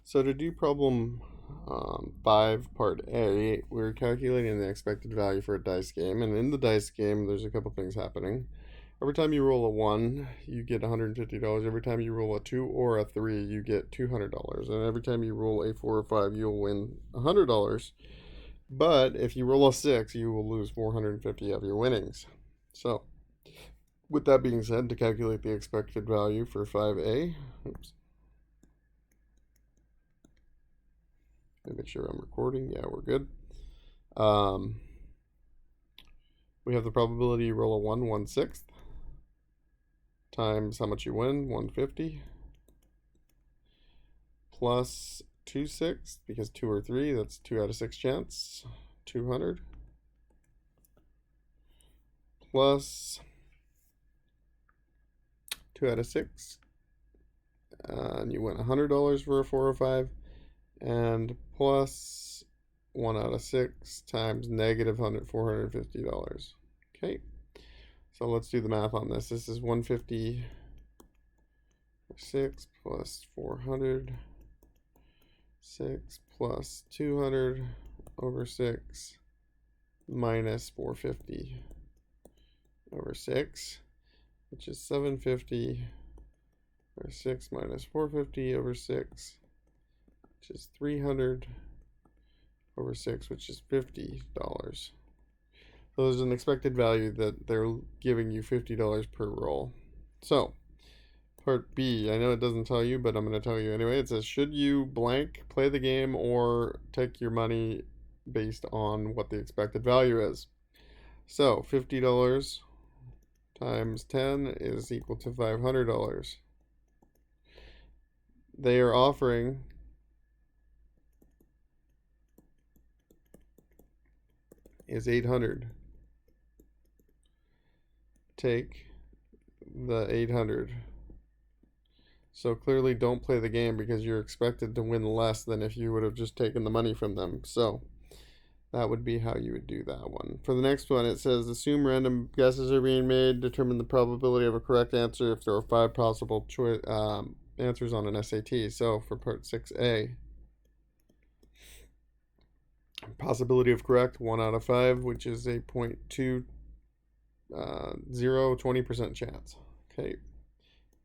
So to do problem 5, part A, we're calculating the expected value for a dice game. And in the dice game, there's a couple things happening. Every time you roll a 1, you get $150. Every time you roll a 2 or a 3, you get $200. And every time you roll a 4 or 5, you'll win $100. But if you roll a 6, you will lose 450 of your winnings. So, with that being said, to calculate the expected value for 5A, oops. Let me make sure I'm recording. Yeah, we're good. We have the probability you roll a 1, 1/6 times how much you win, 150, plus 2/6, because 2 or 3, that's 2 out of 6 chance, 200, plus 2 out of 6, and you win $100 for a 4 or 5, and plus 1 out of 6 times negative $450. Okay, so let's do the math on this. This is 150 6 plus 400, 6 plus 200 over 6 minus 450 over 6, which is 750 over 6 minus 450 over 6, which is 300 over 6, which is $50. So there's an expected value that they're giving you $50 per roll. So, part B, I know it doesn't tell you, but I'm going to tell you anyway. It says, should you blank play the game or take your money based on what the expected value is? So, $50 times 10 is equal to $500. They are offering is 800. Take the 800. So clearly don't play the game because you're expected to win less than if you would have just taken the money from them. So that would be how you would do that one. For the next one, it says assume random guesses are being made, determine the probability of a correct answer if there are 5 possible answers on an SAT. So for part 6A, possibility of correct, 1 out of 5, which is a 0.20, 20% chance. Okay.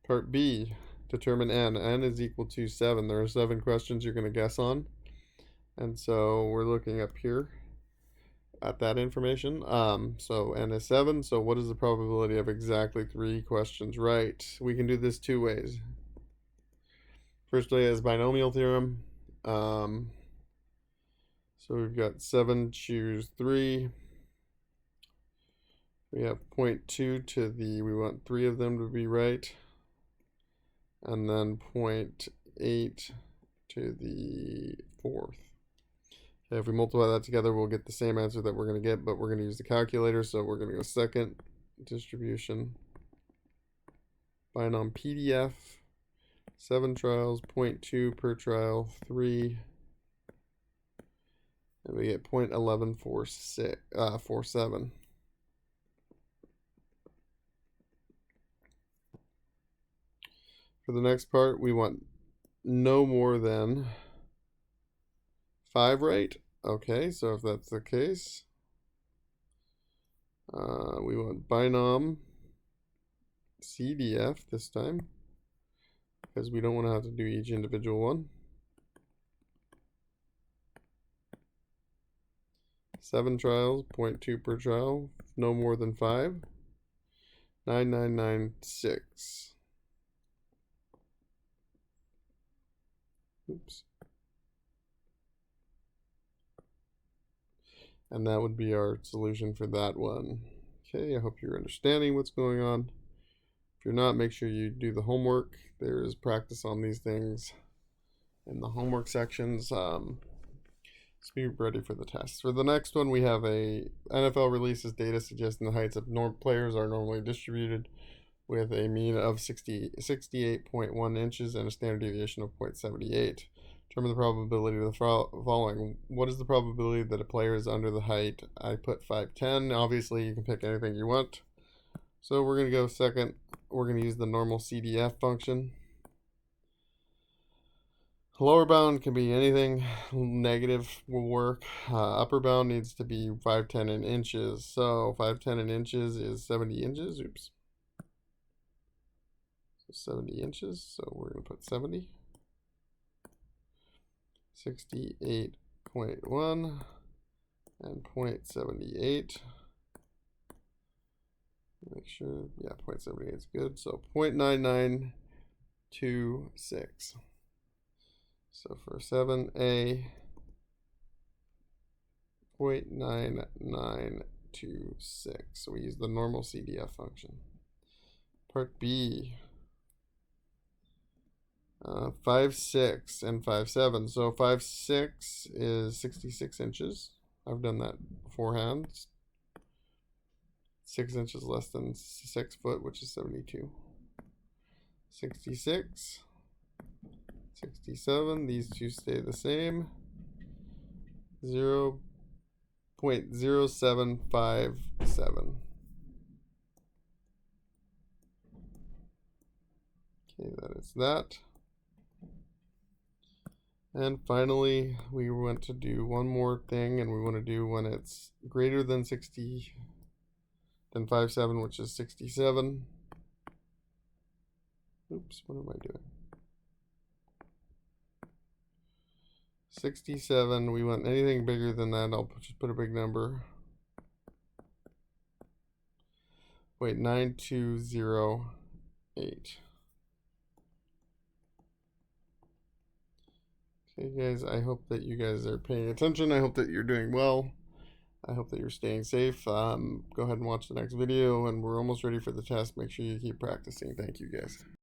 Part B, determine n. N is equal to 7. There are 7 questions you're going to guess on. And so we're looking up here at that information. So n is 7. So what is the probability of exactly 3 questions right? We can do this 2 ways. First way is binomial theorem. So we've got 7 choose 3. We have 0.2 to the, we want 3 of them to be right. And then 0.8 to the 4th. Okay, if we multiply that together, we'll get the same answer that we're going to get, but we're going to use the calculator. So we're going to go second distribution. Binom PDF. 7 trials, 0.2 per trial, 3. And we get 0.1147. For the next part, we want no more than 5 right. Okay, so if that's the case, we want binom CDF this time, because we don't want to have to do each individual one. 7 trials, 0.2 per trial, no more than 5. 9996. Oops. And that would be our solution for that one. Okay, I hope you're understanding what's going on. If you're not, make sure you do the homework. There is practice on these things in the homework sections. Let's be ready for the test. For the next one, we have a NFL releases data suggesting the heights of players are normally distributed with a mean of 68.1 inches and a standard deviation of 0.78. Determine the probability of the following. What is the probability that a player is under the height? I put 5'10". Obviously, you can pick anything you want. So we're going to go second. We're going to use the normal CDF function. Lower bound can be anything. Negative will work. Upper bound needs to be 510 in inches. So 510 in inches is 70 inches. Oops. So 70 inches. So we're going to put 70. 68.1 and 0.78. Make sure, yeah, 0.78 is good. So 0.9926. So for 7a, 0.9926. So we use the normal CDF function. Part B, 5.6 and 5.7. So 5.6 is 66 inches. I've done that beforehand. 6 inches less than 6 foot, which is 72. 66. 67, these two stay the same. 0.0757. Okay, that is that. And finally, we want to do one more thing, and we want to do when it's greater than 60, than 5.7, which is 67. Oops, what am I doing? 67, we want anything bigger than that. I'll just put a big number. Wait, 9208. Okay, guys, I hope that you guys are paying attention. I hope that you're doing well. I hope that you're staying safe. Go ahead and watch the next video, and we're almost ready for the test. Make sure you keep practicing. Thank you, guys.